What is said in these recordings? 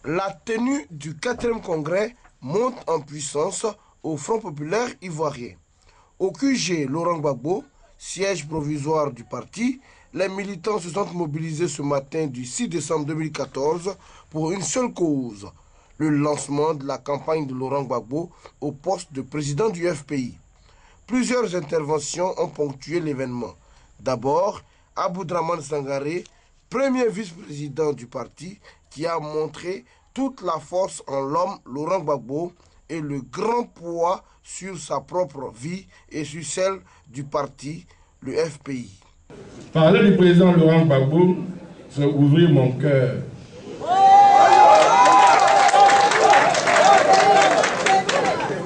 La tenue du 4e congrès monte en puissance au Front populaire ivoirien. Au QG Laurent Gbagbo, siège provisoire du parti, les militants se sont mobilisés ce matin du 6 décembre 2014 pour une seule cause, le lancement de la campagne de Laurent Gbagbo au poste de président du FPI. Plusieurs interventions ont ponctué l'événement. D'abord, Aboudraman Sangaré, premier vice-président du parti, qui a montré toute la force en l'homme Laurent Gbagbo et le grand poids sur sa propre vie et sur celle du parti, le FPI. Parler du président Laurent Gbagbo, c'est ouvrir mon cœur.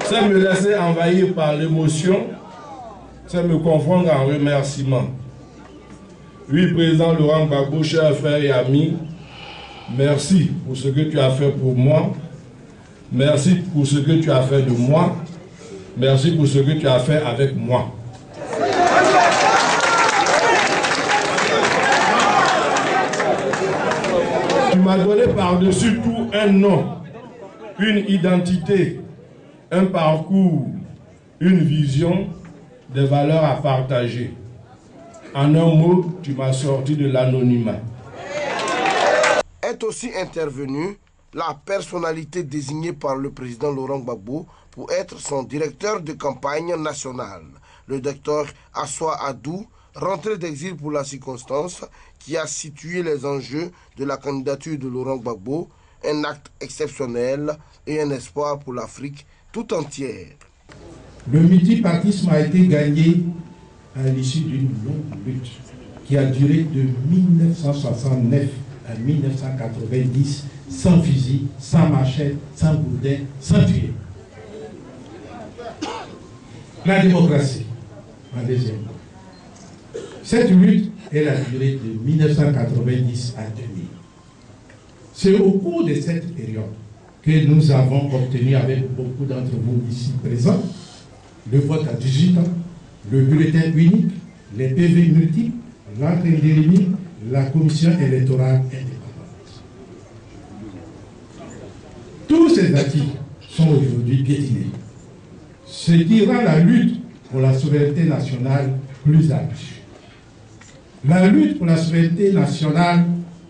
C'est me laisser envahir par l'émotion, c'est me confondre en remerciements. Oui, président Laurent Gbagbo, chers frères et amis, merci pour ce que tu as fait pour moi. Merci pour ce que tu as fait de moi. Merci pour ce que tu as fait avec moi. Tu m'as donné par-dessus tout un nom, une identité, un parcours, une vision, des valeurs à partager. En un mot, tu m'as sorti de l'anonymat. Est aussi intervenue la personnalité désignée par le président Laurent Gbagbo pour être son directeur de campagne nationale, le docteur Assoa Adou, rentré d'exil pour la circonstance, qui a situé les enjeux de la candidature de Laurent Gbagbo, un acte exceptionnel et un espoir pour l'Afrique tout entière. Le multipartisme a été gagné à l'issue d'une longue lutte qui a duré de 1969 à 1990, sans fusil, sans machette, sans boudin, sans tuer. La démocratie, en deuxième. Cette lutte, elle a duré de 1990 à 2000. C'est au cours de cette période que nous avons obtenu avec beaucoup d'entre vous ici présents le vote à 18 ans, le bulletin unique, les PV multiples, l'entrée indéterminée, la commission électorale indépendante. Tous ces acquis sont aujourd'hui piétinés, ce qui rend la lutte pour la souveraineté nationale plus ardue. La lutte pour la souveraineté nationale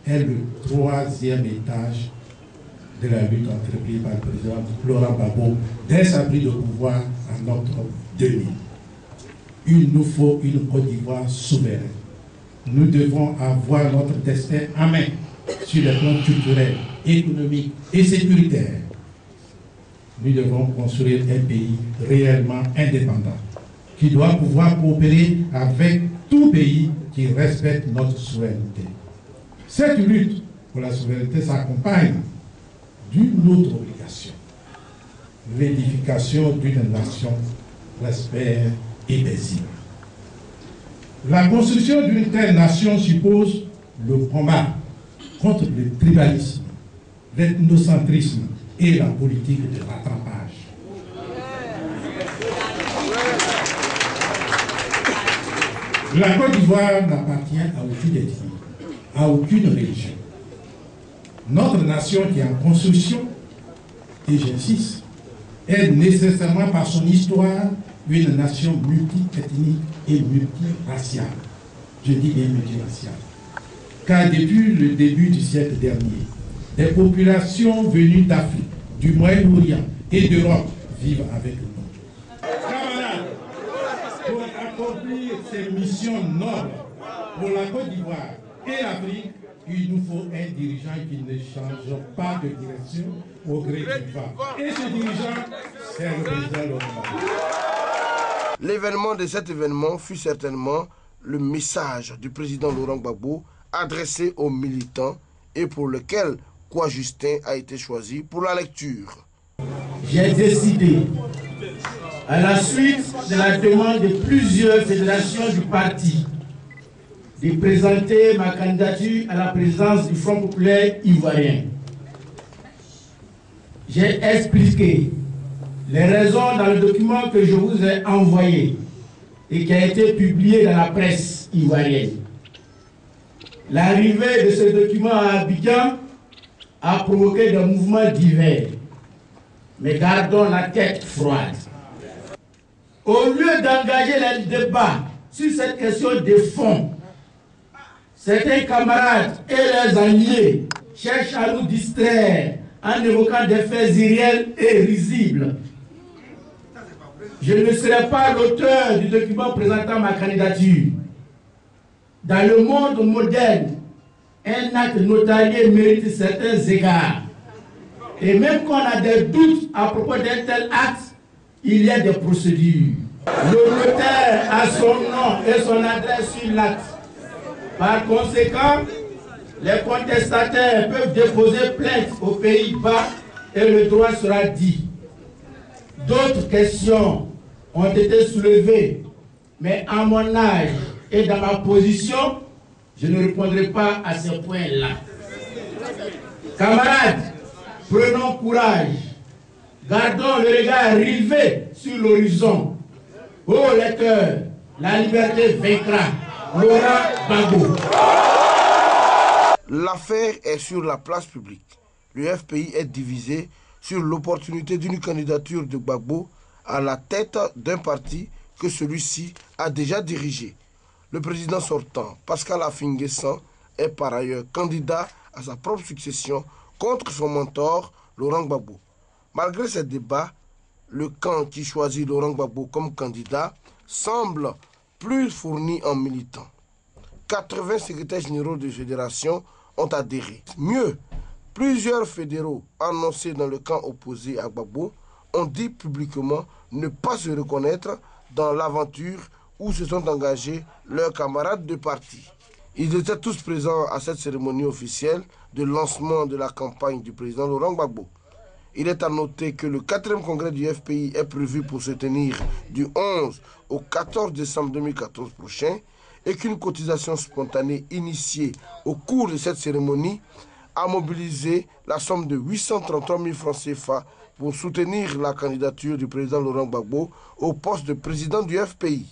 est le 3e étage de la lutte entreprise par le président Laurent Gbagbo dès sa prise de pouvoir en octobre 2000. Il nous faut une Côte d'Ivoire souveraine. Nous devons avoir notre destin en main sur les plans culturels, économiques et sécuritaires. Nous devons construire un pays réellement indépendant qui doit pouvoir coopérer avec tout pays qui respecte notre souveraineté. Cette lutte pour la souveraineté s'accompagne d'une autre obligation, l'édification d'une nation prospère et paisible. La construction d'une telle nation suppose le combat contre le tribalisme, l'ethnocentrisme et la politique de rattrapage. La Côte d'Ivoire n'appartient à aucune ethnie, à aucune religion. Notre nation qui est en construction, et j'insiste, est nécessairement par son histoire une nation multi-ethnique et multiraciale. Je dis bien multiraciale. Car depuis le début du siècle dernier, des populations venues d'Afrique, du Moyen-Orient et d'Europe vivent avec nous. Camarades, pour accomplir ces missions nobles pour la Côte d'Ivoire et l'Afrique, il nous faut un dirigeant qui ne change pas de direction au gré du vent. Et ce dirigeant, c'est le président Laurent Gbagbo. L'événement de cet événement fut certainement le message du président Laurent Gbagbo adressé aux militants et pour lequel Kwa Justin a été choisi pour la lecture. J'ai décidé, à la suite de la demande de plusieurs fédérations du parti, de présenter ma candidature à la présidence du Front populaire ivoirien. J'ai expliqué les raisons dans le document que je vous ai envoyé et qui a été publié dans la presse ivoirienne. L'arrivée de ce document à Abidjan a provoqué des mouvements divers. Mais gardons la tête froide. Au lieu d'engager les débats sur cette question de fond, certains camarades et leurs alliés cherchent à nous distraire en évoquant des faits irréels et risibles. Je ne serai pas l'auteur du document présentant ma candidature. Dans le monde moderne, un acte notarié mérite certains égards. Et même quand on a des doutes à propos d'un tel acte, il y a des procédures. Le notaire a son nom et son adresse sur l'acte. Par conséquent, les contestataires peuvent déposer plainte aux Pays-Bas et le droit sera dit. D'autres questions ont été soulevées, mais à mon âge et dans ma position, je ne répondrai pas à ces points-là. Camarades, prenons courage. Gardons le regard rivé sur l'horizon. Ô lecteurs, la liberté vaincra. Laurent Gbagbo. L'affaire est sur la place publique. Le FPI est divisé sur l'opportunité d'une candidature de Gbagbo à la tête d'un parti que celui-ci a déjà dirigé. Le président sortant, Pascal Affi-N'Guessan, est par ailleurs candidat à sa propre succession contre son mentor, Laurent Gbagbo. Malgré ces débats, le camp qui choisit Laurent Gbagbo comme candidat semble plus fourni en militants. 80 secrétaires généraux de fédération ont adhéré. Mieux, plusieurs fédéraux annoncés dans le camp opposé à Gbagbo ont dit publiquement ne pas se reconnaître dans l'aventure où se sont engagés leurs camarades de parti. Ils étaient tous présents à cette cérémonie officielle de lancement de la campagne du président Laurent Gbagbo. Il est à noter que le 4e congrès du FPI est prévu pour se tenir du 11 au 14 décembre 2014 prochain et qu'une cotisation spontanée initiée au cours de cette cérémonie a mobilisé la somme de 833 000 francs CFA pour soutenir la candidature du président Laurent Gbagbo au poste de président du FPI.